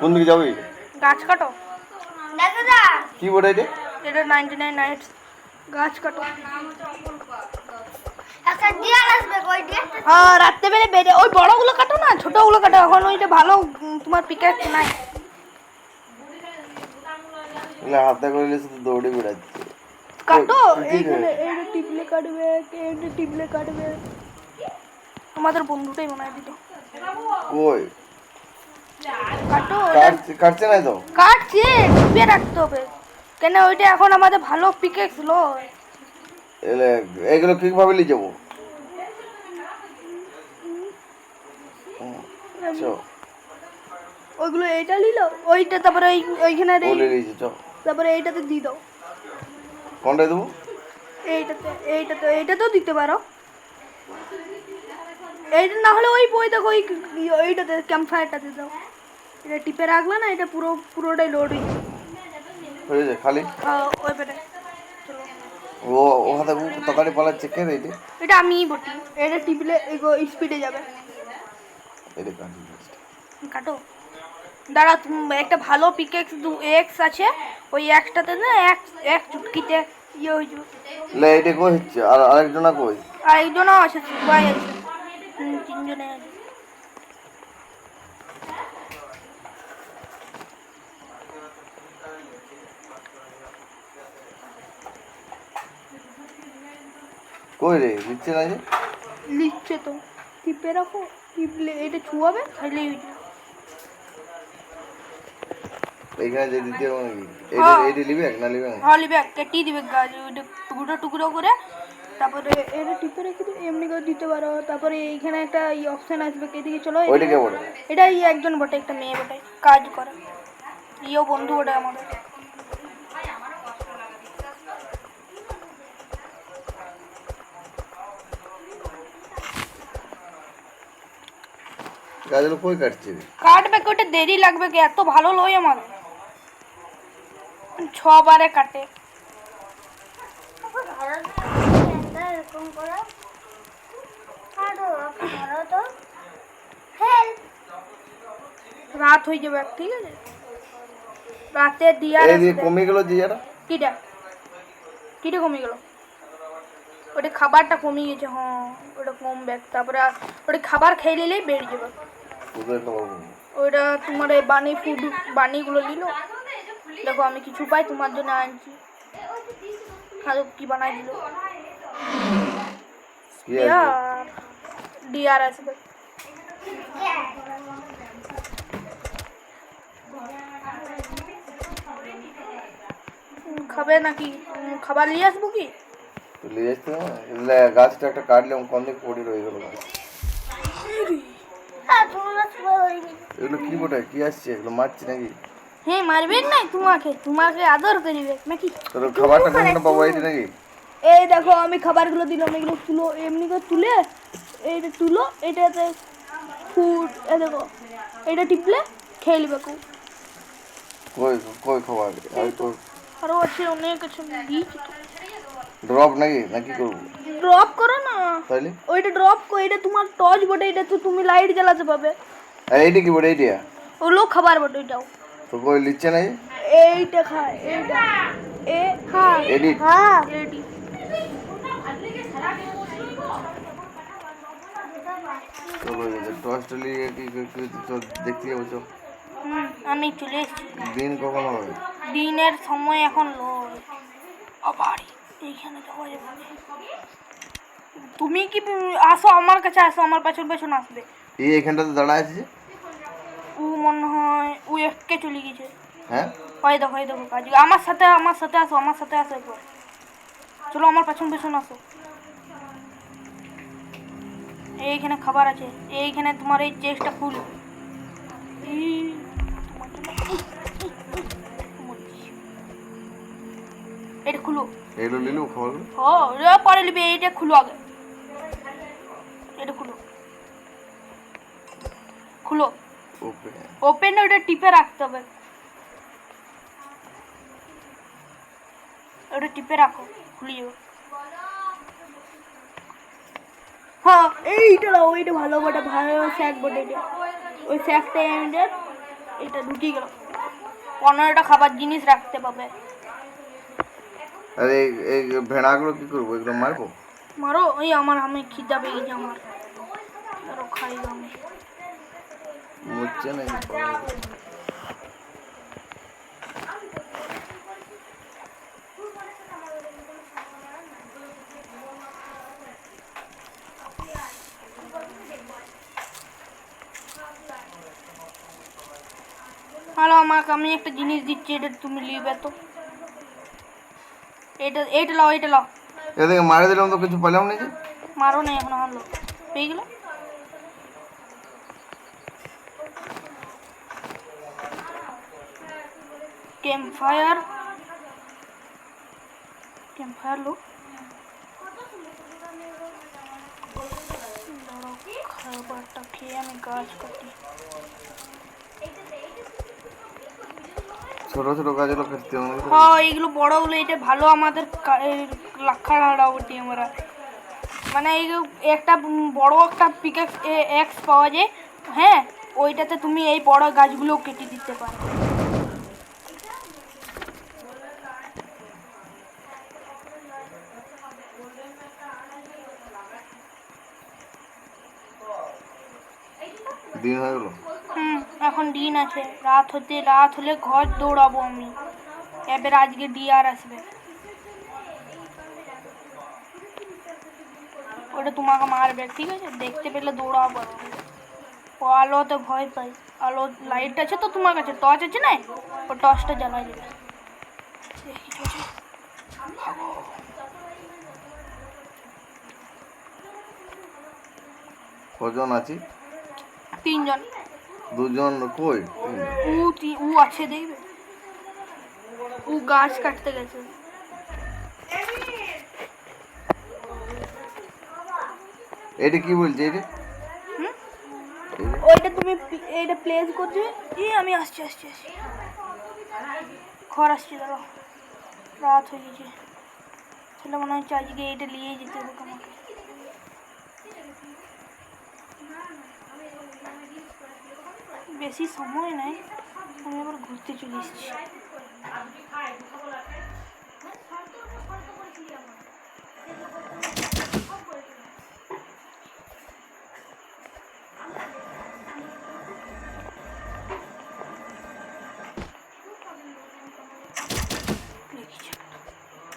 কোন দিকে যাবি? গাছ কাটো। কি বোর্ড এটা? এটা 99 নাইটস গাছ কাটো। রাত্রে বেড়ে বেড়ে ওই বড়গুলো কাটো না, ছোটগুলো কাটো। এখন ওইটা ভালো তোমার পিকার নাই। হাতে করলে শুধু দৌড়ে বেড়াচ্ছে। কাটো এইখানে, এইটা টিপলে কাটবে, এইটা টিপলে কাটবে। আমাদের বন্ধুটাই বানায় দিল। কই কাটো। কাটছে না তো? কাটছে, টিপে রাখতে হবে। কেন ওইটা এখন আমাদের ভালো পিকেক্স লয়। এগুলো কিভাবে নিয়ে যাবো? ওইগুলো এইটা নিল, ওইটা তারপরে ওইখানে তারপরে এইটাতে দিয়ে দাও। কোনটা দেবো? এইটাতেও দিতে পারো। এইটা না হলে ওই বই দেখো, ওইটাতে ক্যাম্প ফায়ারটাতে দাও। এটা টিপে রাখবে না, এটা পুরোটাই লোড হয়ে যায় খালি। ওই পেটে ও হাতে তরকারি পালাচ্ছে কে রে? এটা আমিই বটি। এটা টিপলে স্পিডে যাবে। এটা কাটো। দাঁড়া, একটা ভালো পিকেক্স এক্স আছে, ওই একটাতে না এক চুটকিতে ইয়ে হয়ে যাবে। এটা কই হচ্ছে? আর আরেকজনা কই? আরেকজনও আছে, সবাই আছে, তিনজনে আছে। কই রে? লিখছে না যে? লিখছে তো। টিপে রাখো, টিপলে এটা ছুয়াবে, খাইলেই হয়ে যাবে। এইখানে যে দিতে হবে নাকি? এইটা লিবে না লিবে না? হ্যাঁ লিবে, কেটে দিবে গাছ, ওইটা টুকরো টুকরো করে। তারপরে এটা টিপে রেখে এমনি করে দিতে পারো। তারপরে এইখানে একটা অপশন আসবে, এদিকে চলো। ওইটা কে বলে? এটা একজন বটে, একটা মেয়ে বটে, কাজ করে। ইও বন্ধু বটে আমাদের। গাছগুলো কই কাটছে? কাটবে, ওটা দেরি লাগবে, কি এত ভালো লই আমাদের। 6 বারে কাটে। রাত হয়ে যাবে, ঠিক আছে? রাতে দিয়ার কমে গেল দিয়াটা। কিটা কিটা কমে গেল? ওটা খাবারটা কমে গেছে। হ্যাঁ, ওটা কমবে। তারপরে ওটা খাবার খেয়ে নিলেই বেরিয়ে যাবে। ওইটা তোমার এই বানিগুলো নিল। দেখো আমি কিছু পাই তোমার জন্য আনছি। কি বানাই দিল? ডিয়ার আসবে। খাবে নাকি? খাবার নিয়ে আসবো কি? নিয়ে আসতে গাছটা একটা কাটলাম, কোন দিকে পড়ে রয়ে গেল। এগুলো কি বটে? কি আসছে? এগুলো মারছে নাকি? হ্যাঁ, মারবেন না, তোমাকে আদর করিবে নাকি? তোর খাবারটা কোনটা পাবো এইটা নাকি? এই দেখো আমি খাবারগুলো দিলাম, এগুলো তুলো, এমনি করে তুলে এইটা তুলো, এটাতে ফুড, এ দেখো এটা টিপলে খেয়ে নেবে। কই কই খাবার? আরো আছে অনেক কিছু দিয়েছি তো। ড্রপ নাকি করবো? ড্রপ করো না। তাইলে ওইটা ড্রপ করে, এটা তোমার টর্চ বটে, এটা তো তুমি লাইট জ্বালাতে পাবে। এইটা কি বটে? এইটা ওগুলো খাবার বটে। এটাও তো কই লিখছে না? এইটা খায়, এইটা এডিট। হ্যাঁ এডি। চলো টর্চটা নিয়ে কি দেখতে যাবো। চল আমি চলে এসেছি। দিন কখন হবে? দিনের সময় এখন লয়। আবার এইখানে যাওয়া যাবে। তুমি কি আসো আমার কাছে, আসো আমার পেছন পেছন আসবে। এই এখানটাতে দাঁড়ায় আছে। ও মনে হয় ও এককে চলে গেছে। হ্যাঁ, হয় দেখো কাজ। আমার সাথে আসো, আমার সাথে আসো একবার। চলো আমার পেছন পেছন আসো। এইখানে খাবার আছে। এইখানে তোমার এই চেস্টটা ফুল। এটা খুলো। এগুলো নিলু খাবারগুলো? হ্যাঁ, পরে নিবি। এইটা খুলো আগে। এটা খুলো। ওপেন ওটা টিপে রাখতে হবে। ওটা টিপে রাখো, খুলে যাবে। হ্যাঁ এইটা নাও, এইটা ভালো বটে, ভালো স্যাক বটে এটা। ওই স্যাকটাই আমি দেখ, এটা ঢুকে গেল। 15টা খাবার জিনিস রাখতে পাবে। আরে এই ভেড়াগুলো কি করবো, এগুলো মারবো? মারো, ওই আমি খিদা পেয়ে গেছে আমার, আরো খাই আমি। মরছে নাকি? হ্যালো, আমাকে আমি একটা জিনিস দিচ্ছি, এটা তুমি নিবে তো। এইটা লাও, এইটা লাও। এদিকে মারে দিলাম তো কিছু পেলাম নাকি? মারো না এখন, হলো পেয়ে গেল। ক্যাম্পফায়ার লো। খাবারটা খেয়ে আমি গাছ কাটি। ছোট ছোট গাছগুলো কাটতে হবে। হ্যাঁ এইগুলো বড় হলে এটা ভালো, আমাদের লাক্ষা ওটি আমরা, মানে এই একটা বড় একটা পিকেক্স এক্স পাওয়া যায়, হ্যাঁ ওইটাতে তুমি এই বড় গাছগুলো কেটে দিতে পারো। দিন হয়ে গেল। এখন দিন আছে, রাত হলে ঘর দৌড়াবো আমি। এবার আজকে ডিয়ার আসবে, ওটা তোমাকে মারবে, ঠিক আছে? দেখতে পেলে দৌড়াবো। ও আলোতে ভয় পাই। আলো লাইট আছে তো তোমার কাছে, টর্চ আছে না? ও টর্চটা জ্বালাই দেবে। কজন আছি? 3 জন। 2 জন কই? ও আছে, দেখবে ও গাছ কাটতে গেছে। এটা কি বলছে এটা? ওইটা তুমি এইটা প্লেস করবে। আমি আসছি। ঘর আসছি, দাঁড়াও। রাত হয়ে গেছে, ছেলে মনে হচ্ছে আজকে এইটা নিয়ে যেতে হবে আমাকে। বেশি সময় নাই, আমি আবার ঘুরতে চলে এসেছি।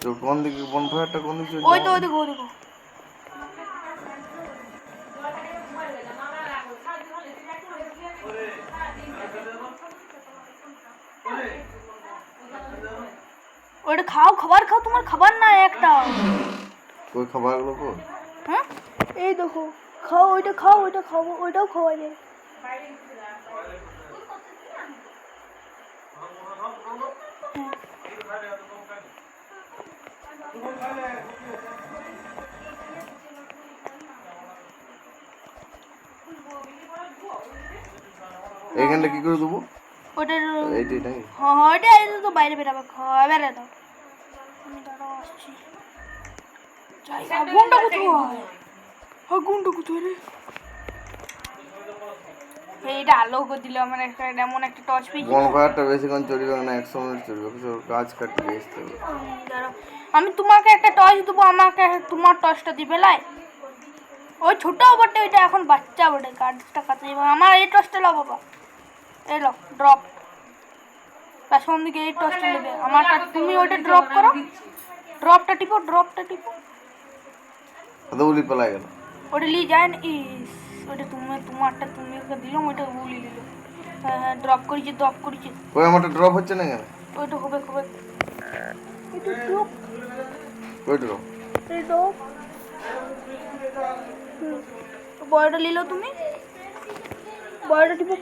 তো কোন দিকে বনফায়ারটা কোন দিকে? ওই দেখো। ওইটা খাও, খাবার খাও, তোমার খাবার না একটা। ওই খাবারগুলো কই? হ্যাঁ এই দেখো, খাও, ওইটা খাও, ওইটাও খাওয়া যায়। এইখানটা কি করে দেবো? ওটার এইটাই নাকি? হ্যাঁ ওইটা তো বাইরে বেরাবে, বেড়ে দাও। আমি দাঁড়াও আসছি। আগুনটা কোথায় রে? এইটা আলো করে দিল আমার, এমন একটা টর্চ পেয়েছি। বনফায়ারটা বেশিক্ষণ চলবে না, 100 মিনিট চলবে। গাছ কাটিয়ে আসতে হবে। দাঁড়াও, আমি তোমাকে একটা টর্চ দেবো, আমাকে তোমার টর্চটা দিবে লাই। ওই ছোট বটে, ওইটা এখন বাচ্চা বটে, গাছটা কাটে যাবে। আমার এই টর্চটা লাও বাবা, এই লো ড্রপ। পেছন দিকে এই টর্চটা নেবে আমারটা, তুমি ওইটা ড্রপ করো। ড্রপটা টিপো। উলি পালাই গেল। ওটা নিয়ে যায় না। ওটা তোমারটা তুমি ওকে দিলাম, ওইটা উলি দিল। হ্যাঁ ড্রপ করেছি। ওই আমারটা ড্রপ হচ্ছে না কেন? ওইটা হবে। এটা ড্রপ। ওই ড্রপ। এই ড্রপ। বড়টা নিলো তুমি, বড়টা টিপো।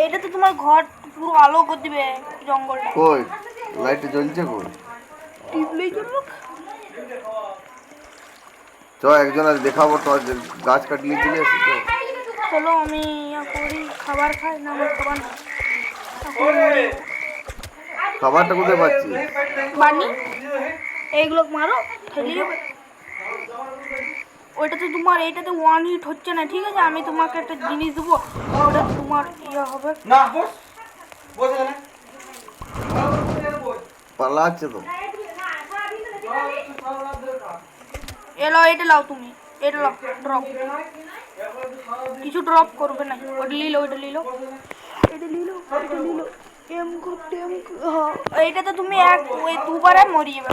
এটা তো তোমার ঘর পুরো আলো করে দিবে, জঙ্গলটা। কই লাইট জ্বলছে কই? টিপলেই জন্য। চ একজন আজ দেখাবো তো, গাছ কাটলে চলে আসি। চলো আমি করি, খাবার খাই না, আমার খাবার না। খাবারটা কোথায় পাচ্ছি? বানি এইগুলো মারো, খেলে যাবে। ওইটাতে তোমার এইটাতে ওয়ান হিট হচ্ছে না, ঠিক আছে? আমি তোমাকে একটা জিনিস দেবো, ওটা তোমার ইয়ে হবে। না বস বস এখানে পালাচ্ছে তো। এলাও, এটা লাও তুমি, এটা লাও, ড্রপ। কিছু ড্রপ করবে না, ওটা লিলো, ওইটা লিলো, এটা লিলো, এটা লিলো। হ্যাঁ, এইটাতে তুমি ওই দুবারে মরি যাবে।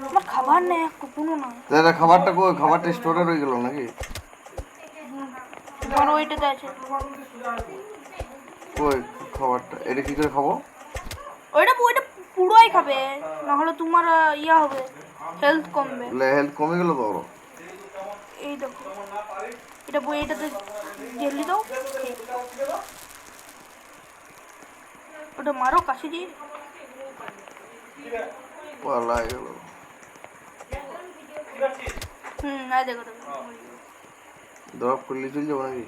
আমার খাবার নেই, কুকুনও নয়। দাদা খাবারটা কই? খাবারটা স্টোরে রয়ে গেল নাকি? তোমার ওইটাতে আছে। কই খাবারটা? এটা কি করে খাবো? ওইটা ওইটা পুরোই খাবে, নাহলে তোমার ইয়া হবে, হেলথ কমবে। হেলথ কমে গেল তো ওর। এই দেখো, এটা এইটাতে জেলি দাও, ওটা মারো কাছে দিয়ে। পালাই গেল। না দেখো দেখো, ড্রপ করলে চলে যাবো নাকি?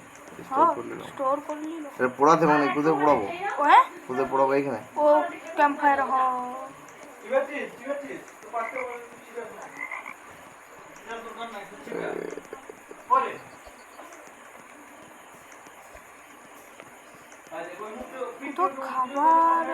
স্টোর হ্যাঁ করলে না। স্টোর করে নিল। এটা পোড়াতে মানে কোথায় পোড়াবো? ও হ্যাঁ, কোথায় পোড়াবো? এখানে? ও ক্যাম্প ফায়ার। হ্যাঁ তো খাবার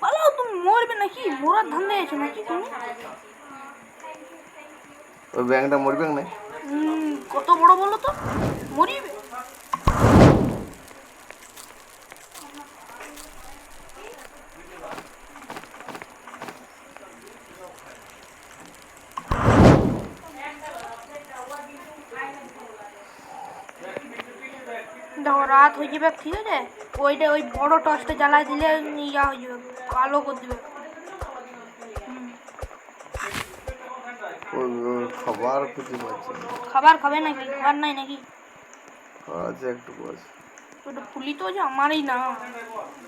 পালাও, তুমি মরবে নাকি? মরার ধান্দা আছে নাকি তুমি? ওই ব্যাংকটা মরবে না? কত বড় বলো তো, মরিবে। দেখো রাত হয়ে যাবে, ঠিক আছে? ওইটা ওই বড় টর্চটা জ্বালাই দিলে ইয়া হয়ে যাবে, কালো করে দিবে। ওই খাবার খুঁজে পাচ্ছি না। খাবার খাবে নাকি? খাবার নাই নাকি? খাবার আছে, একটু আছে। ওটা পুলি তো যে আমারই না,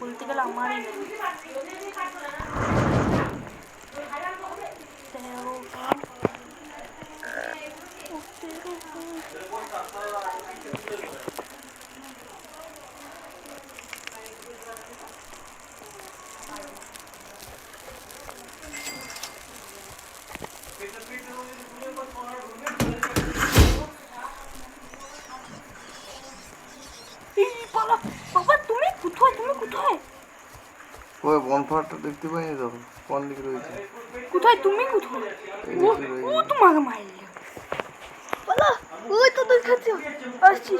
বলতে গেলে আমারই না। বাবা তুমি কোথায়? তুমি কোথায়? ওই বনফায়ারটা দেখতে পাইনি তো, কোন দিকে রয়েছে? কোথায় তুমি? কোথায়? এদিকে ও রয়েছে। তোমাকে মারল। বলো, ওই তো দেখাচ্ছ, আসছি।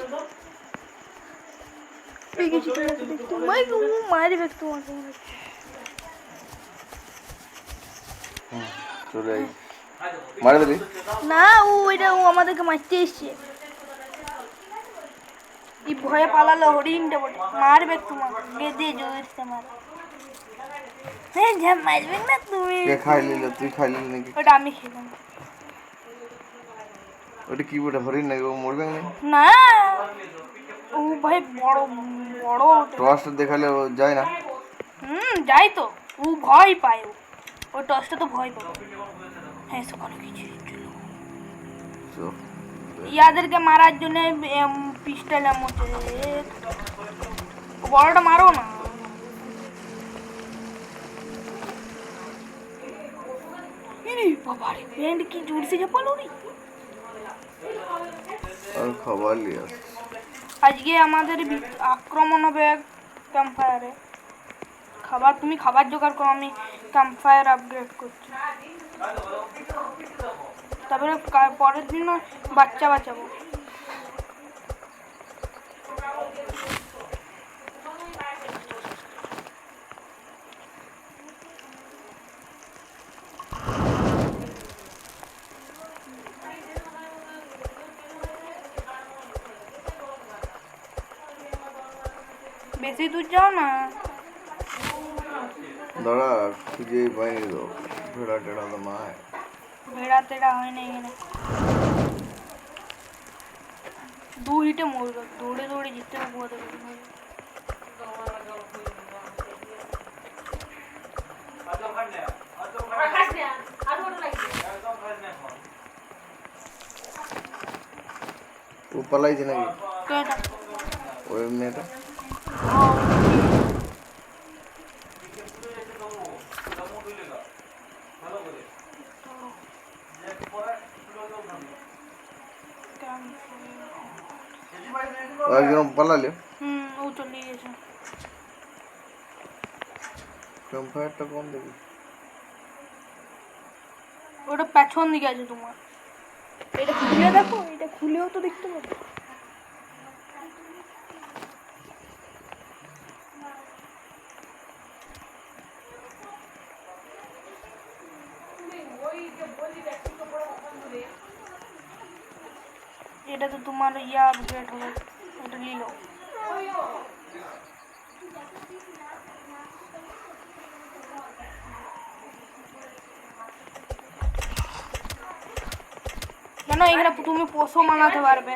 পেয়ে গেছি তোমাকে দেখতে। ও মারবে তোমাকে। চলে আই, মারে দিলি? না, ও আমাদেরকে মারতে এসছে। এই ভয়ে পালালো হরিণটা বটে, মারবে তোমাকে, গেদে জোরছে মার। হ্যাঁ যা মারবে না তুমি। কে খাই নিল? তুই খাই নিলি নাকি? ওটা আমি খেলাম। ওটা কি বলে? হরিণ নাকি? ও মরবে না? না, ও ভাই বড় বড়। টর্চটা দেখালে ও যায় না? যাই তো, ও ভয় পায়। ও টসটা তো ভয় পাবে। হ্যাঁ সকালে কিছু চলো, চল। ইয়াদেরকে মারার জন্য পিস্টল মধ্যে বড়টা মারো না। বাবারে প্যান্ট কি জোরসে ঝাপালো রে। আর খাবার নিয়ে আস। আজকে আমাদের আক্রমণ হবে ক্যাম্প ফায়ারে। খাবার তুমি খাবার জোগাড় করো, আমি ক্যাম্প ফায়ার আপগ্রেড করছি। তারপরে পরের দিন বাচ্চা বাঁচাবো। বেশি দূর যাও না। দাঁড়া, খুঁজেই পাইনি তো, ভেড়া টেড়া তো নয়। ভেড়া তেড়া হয় না এখানে। 2 হিটে মরবে, দৌড়ে দৌড়ে জিততে হবে কোথা থেকে। ও পালাইছে নাকি তো এটা ওই মেয়েটা? ও একজন পালালে। ও চলে গেছে। ক্যাম্পফায়ারটা কম দেখি। ওটা পেছন দিকে আছে তোমার। এটা খুলে দেখো, এটা খুলেও তো দেখতে পাবো। এটা তো তোমার ইয়া আপগ্রেড হবে, এটা নিলো। কেন এখানে তুমি পশু মানাতে পারবে।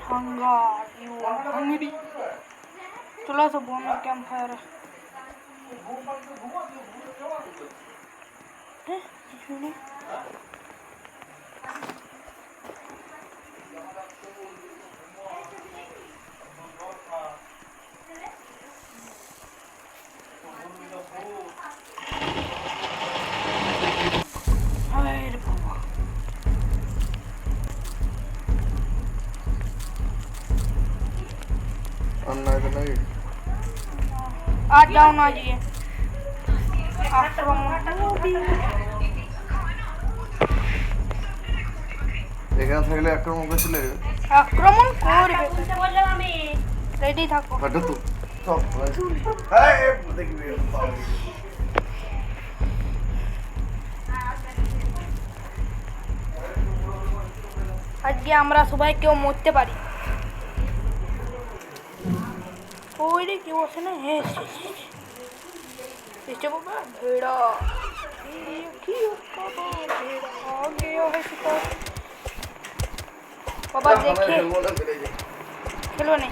Hunger you hungry. চলে আসো বনের ক্যাম্প ফায়ারে। হ্যাঁ কিছু নেই। আরে বাবা अन्ना है तो नहीं आज जाओ ना जी आक्रमण এখানে থাকলে আক্রমণ করে চলে যাবে। আক্রমণ করবে বললাম আমি রেডি থাকো হাঁটো তো সব দেখবি আজকে আমরা সবাই কেউ মরতে পারি। ওই রে কেউ আসে না। হ্যাঁ এসে বাবা ভেড়া কি বাবা দেখে খেলো নে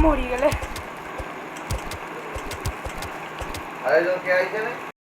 মরি গেলে। আরেকজন কে আইছে না?